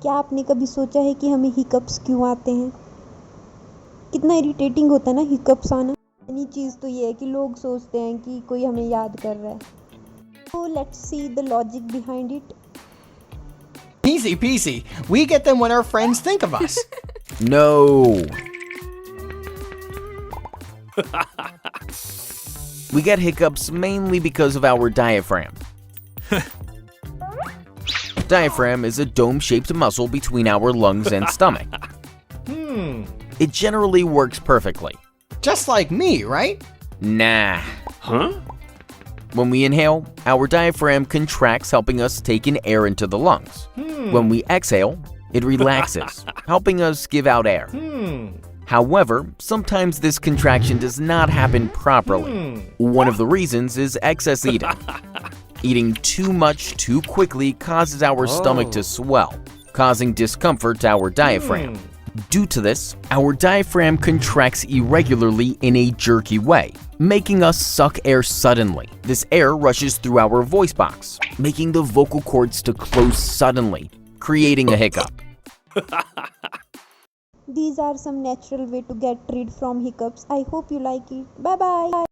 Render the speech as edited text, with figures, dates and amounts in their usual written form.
क्या आपने कभी सोचा है कि हमें हिकअप्स क्यों आते हैं? कितना इरिटेटिंग होता है ना हिकअप्स आना। पहली चीज़ तो ये है कि लोग सोचते हैं कि कोई हमें याद कर रहा है। तो let's see the logic behind it. Easy peasy. We get them when our friends think of us. No. We get hiccups mainly because of our diaphragm. Diaphragm is a dome-shaped muscle between our lungs and stomach. It generally works perfectly. Just like me, right? Nah. Huh? When we inhale, our diaphragm contracts, helping us take in air into the lungs. When we exhale, it relaxes, helping us give out air. However, sometimes this contraction does not happen properly. One of the reasons is excess eating. Eating too much too quickly causes our stomach to swell, causing discomfort to our diaphragm. Due to this, our diaphragm contracts irregularly in a jerky way, making us suck air suddenly. This air rushes through our voice box, making the vocal cords to close suddenly, creating a hiccup. These are some natural way to get rid from hiccups. I hope you like it. Bye bye.